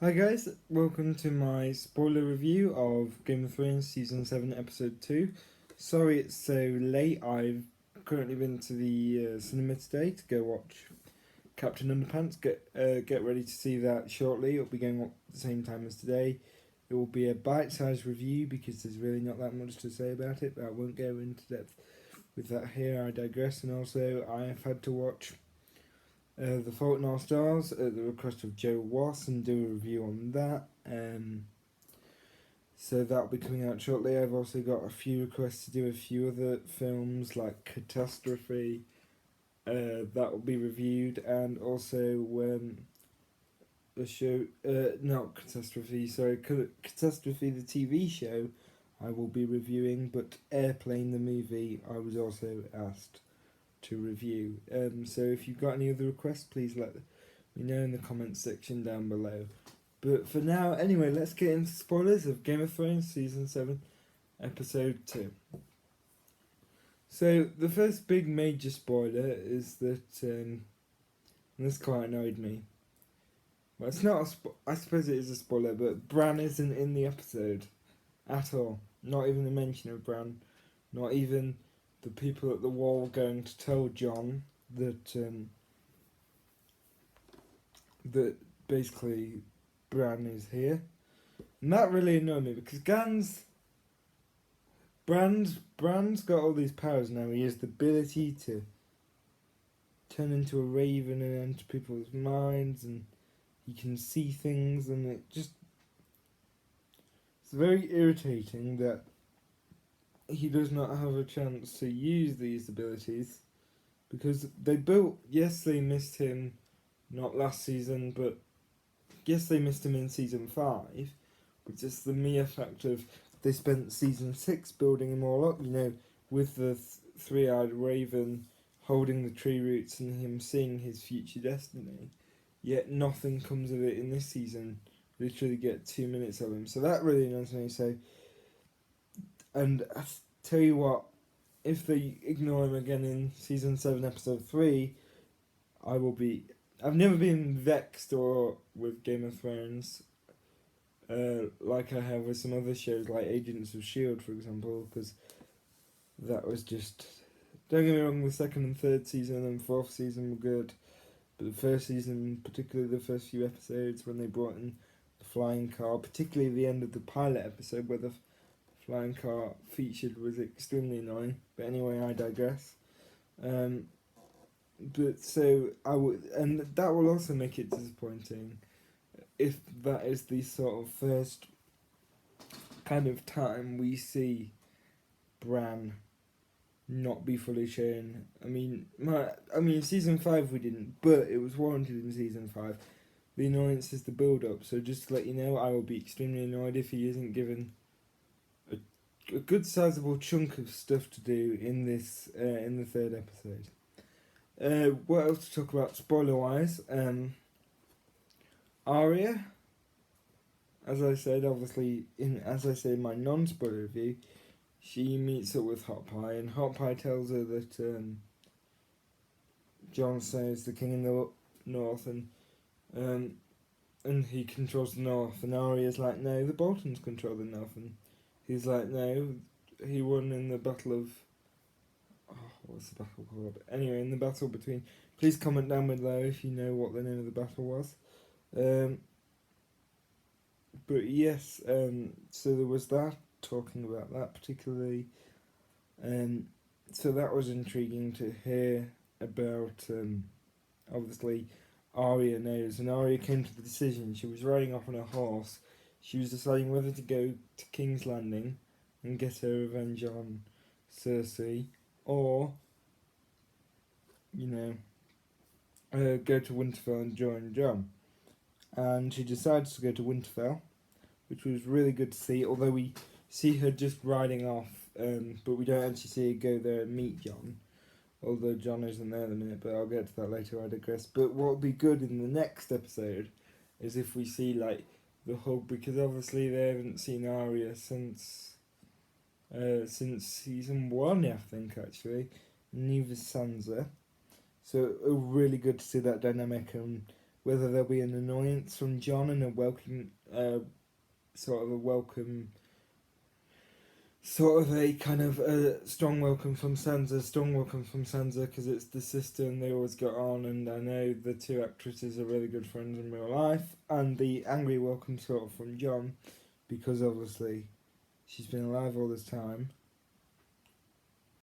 Hi guys, welcome to my spoiler review of Game of Thrones Season 7 Episode 2. Sorry it's so late, I've currently been to the cinema today to go watch Captain Underpants. Get ready to see that shortly, it'll be going up at the same time as today. It will be a bite-sized review because there's really not that much to say about it, but I won't go into depth with that here, I digress. And also I have had to watch The Fault in Our Stars at the request of Joe Wass and do a review on that. So that'll be coming out shortly. I've also got a few requests to do a few other films like Catastrophe. That will be reviewed, and also the show, not Catastrophe, sorry, Catastrophe the TV show. I will be reviewing, but Airplane the movie I was also asked to review. So if you've got any other requests, please let me know in the comments section down below. But for now, anyway, let's get into spoilers of Game of Thrones Season 7, Episode 2. So the first big major spoiler is that, and this quite annoyed me. Well, it's not I suppose it is a spoiler, but Bran isn't in the episode at all. Not even a mention of Bran. Not even the people at the wall going to tell Jon that that basically Bran is here. And that really annoyed me because Bran's got all these powers now. He has the ability to turn into a raven and enter people's minds, and he can see things, and it's very irritating that he does not have a chance to use these abilities because they missed him not last season, but yes, they missed him in season 5, but just the mere fact of they spent season 6 building him all up, with the three-eyed raven holding the tree roots and him seeing his future destiny, yet nothing comes of it in this season. Literally get 2 minutes of him, so that really annoys me. So, and I tell you what, if they ignore him again in season 7 episode 3, I've never been vexed or with Game of Thrones like I have with some other shows like Agents of S.H.I.E.L.D. for example, because that was just, don't get me wrong, the second and third season and fourth season were good, but the first season, particularly the first few episodes when they brought in the flying car, particularly the end of the pilot episode where the flying car featured, was extremely annoying. But anyway, I digress. But so and that will also make it disappointing if that is the sort of first kind of time we see Bran not be fully shown. I mean, season 5 we didn't, but it was warranted in season 5. The annoyance is the build up. So just to let you know, I will be extremely annoyed if he isn't given a good sizable chunk of stuff to do in this in the third episode. What else to talk about spoiler wise? Arya, as I said, obviously in my non-spoiler review, she meets up with Hot Pie, and Hot Pie tells her that Jon Snow is the king in the north, and he controls the north. And Arya's like, no, the Boltons control the north, and he's like, no, he won in the battle of. Oh, what's the battle called? Anyway, in the battle between. Please comment down below if you know what the name of the battle was. But yes, so there was that, talking about that particularly. So that was intriguing to hear about. Obviously, Arya knows, and Arya came to the decision. She was riding off on a horse. She was deciding whether to go to King's Landing and get her revenge on Cersei, or go to Winterfell and join Jon. And she decides to go to Winterfell, which was really good to see. Although we see her just riding off, but we don't actually see her go there and meet Jon. Although Jon isn't there in a minute, but I'll get to that later, I digress. But what would be good in the next episode is if we see, like, the hug, because obviously they haven't seen Arya since season 1, I think, actually. Neither Sansa. So it was really good to see that dynamic, and whether there'll be an annoyance from John and a welcome, sort of a welcome, sort of a kind of a strong welcome from Sansa because it's the sister and they always got on, and I know the two actresses are really good friends in real life, and the angry welcome sort of from John because obviously she's been alive all this time.